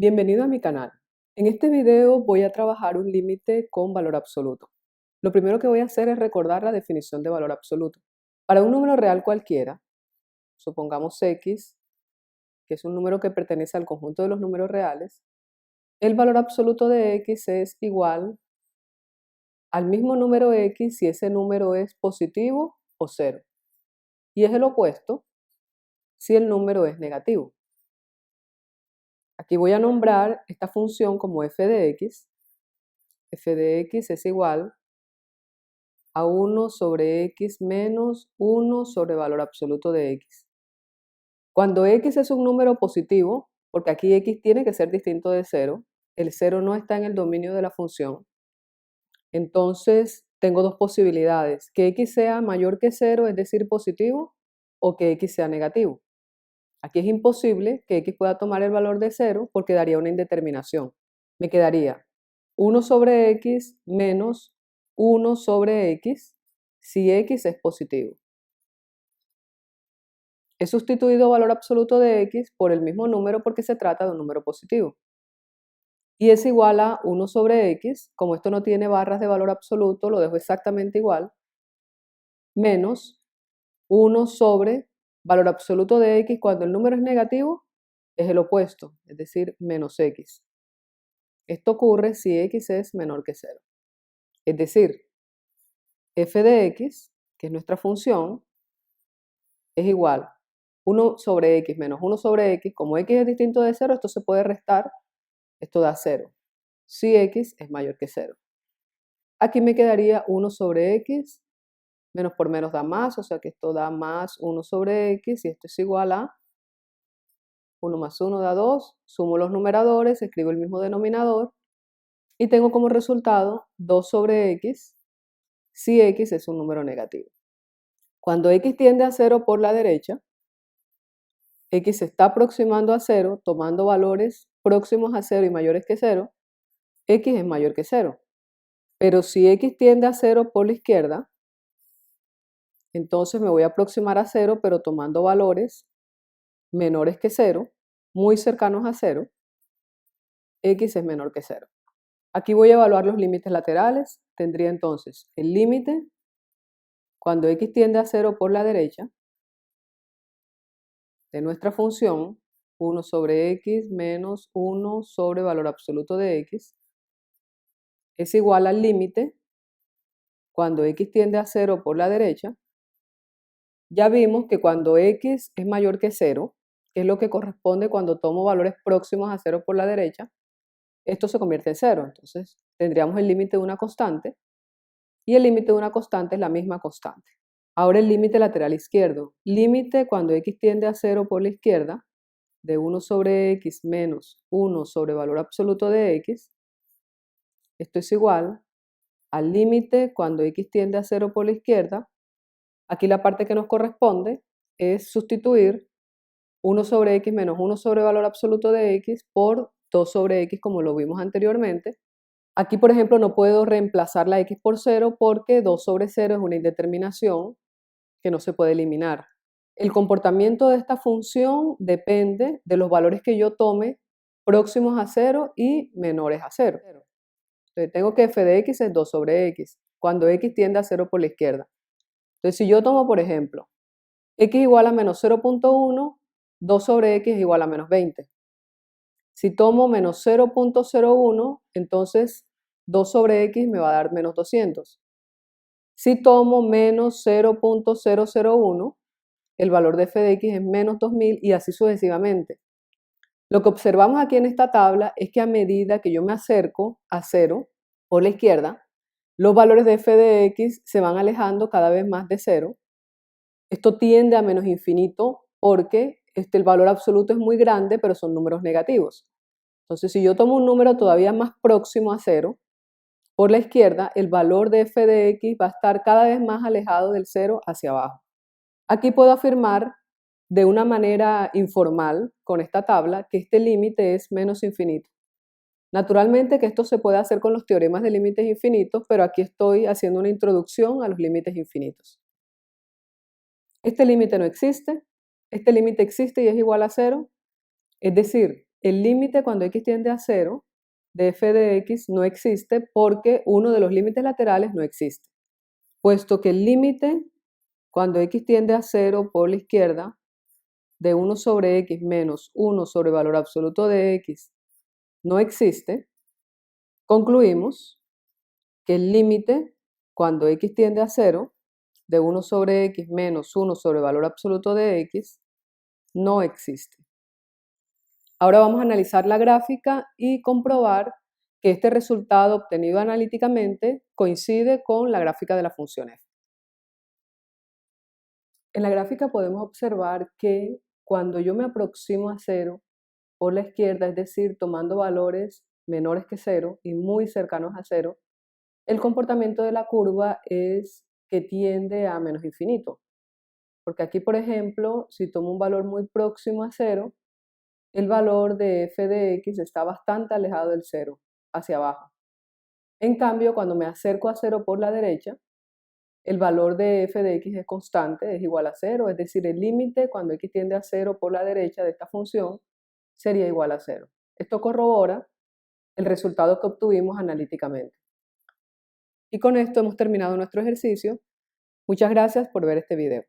Bienvenido a mi canal. En este video voy a trabajar un límite con valor absoluto. Lo primero que voy a hacer es recordar la definición de valor absoluto. Para un número real cualquiera, supongamos x, que es un número que pertenece al conjunto de los números reales, el valor absoluto de x es igual al mismo número x si ese número es positivo o cero. Y es el opuesto si el número es negativo. Aquí voy a nombrar esta función como f de x. F de x es igual a 1 sobre x menos 1 sobre valor absoluto de x. Cuando x es un número positivo, porque aquí x tiene que ser distinto de 0, el 0 no está en el dominio de la función, entonces tengo dos posibilidades, que x sea mayor que 0, es decir, positivo, o que x sea negativo. Aquí es imposible que x pueda tomar el valor de 0 porque daría una indeterminación. Me quedaría 1 sobre x menos 1 sobre x si x es positivo. He sustituido valor absoluto de x por el mismo número porque se trata de un número positivo. Y es igual a 1 sobre x, como esto no tiene barras de valor absoluto, lo dejo exactamente igual, menos 1 sobre valor absoluto de x cuando el número es negativo, es el opuesto, es decir, menos x. Esto ocurre si x es menor que 0. Es decir, f de x, que es nuestra función, es igual a 1 sobre x menos 1 sobre x. Como x es distinto de 0, esto se puede restar, esto da 0. Si x es mayor que 0. Aquí me quedaría 1 sobre x, menos por menos da más, o sea que esto da más 1 sobre x, y esto es igual a 1 más 1 da 2, sumo los numeradores, escribo el mismo denominador, y tengo como resultado 2 sobre x, si x es un número negativo. Cuando x tiende a 0 por la derecha, x se está aproximando a 0, tomando valores próximos a 0 y mayores que 0, x es mayor que 0. Pero si x tiende a 0 por la izquierda, entonces me voy a aproximar a 0, pero tomando valores menores que 0, muy cercanos a 0, x es menor que 0. Aquí voy a evaluar los límites laterales. Tendría entonces el límite cuando x tiende a 0 por la derecha de nuestra función, 1 sobre x menos 1 sobre valor absoluto de x, es igual al límite cuando x tiende a 0 por la derecha. Ya vimos que cuando x es mayor que 0, que es lo que corresponde cuando tomo valores próximos a 0 por la derecha, esto se convierte en 0. Entonces tendríamos el límite de una constante, y el límite de una constante es la misma constante. Ahora el límite lateral izquierdo. Límite cuando x tiende a 0 por la izquierda, de 1 sobre x menos 1 sobre valor absoluto de x. Esto es igual al límite cuando x tiende a 0 por la izquierda. Aquí la parte que nos corresponde es sustituir 1 sobre x menos 1 sobre valor absoluto de x por 2 sobre x, como lo vimos anteriormente. Aquí, por ejemplo, no puedo reemplazar la x por 0 porque 2 sobre 0 es una indeterminación que no se puede eliminar. El comportamiento de esta función depende de los valores que yo tome próximos a 0 y menores a 0. Entonces tengo que f de x es 2 sobre x, cuando x tiende a 0 por la izquierda. Entonces si yo tomo, por ejemplo, x igual a menos 0.1, 2 sobre x es igual a menos 20. Si tomo menos 0.01, entonces 2 sobre x me va a dar menos 200. Si tomo menos 0.001, el valor de f de x es menos 2000 y así sucesivamente. Lo que observamos aquí en esta tabla es que a medida que yo me acerco a 0 por la izquierda, los valores de f de x se van alejando cada vez más de 0. Esto tiende a menos infinito porque el valor absoluto es muy grande, pero son números negativos. Entonces, si yo tomo un número todavía más próximo a 0, por la izquierda, el valor de f de x va a estar cada vez más alejado del 0 hacia abajo. Aquí puedo afirmar de una manera informal con esta tabla que este límite es menos infinito. Naturalmente que esto se puede hacer con los teoremas de límites infinitos, pero aquí estoy haciendo una introducción a los límites infinitos. Este límite no existe, este límite existe y es igual a 0, es decir, el límite cuando x tiende a 0 de f de x no existe porque uno de los límites laterales no existe. Puesto que el límite cuando x tiende a 0 por la izquierda de 1 sobre x menos 1 sobre valor absoluto de x no existe, concluimos que el límite cuando x tiende a 0 de 1 sobre x menos 1 sobre valor absoluto de x no existe. Ahora vamos a analizar la gráfica y comprobar que este resultado obtenido analíticamente coincide con la gráfica de la función f. En la gráfica podemos observar que cuando yo me aproximo a 0 por la izquierda, es decir, tomando valores menores que 0 y muy cercanos a 0, el comportamiento de la curva es que tiende a menos infinito. Porque aquí, por ejemplo, si tomo un valor muy próximo a 0, el valor de f de x está bastante alejado del 0, hacia abajo. En cambio, cuando me acerco a 0 por la derecha, el valor de f de x es constante, es igual a 0, es decir, el límite cuando x tiende a 0 por la derecha de esta función sería igual a 0. Esto corrobora el resultado que obtuvimos analíticamente. Y con esto hemos terminado nuestro ejercicio. Muchas gracias por ver este video.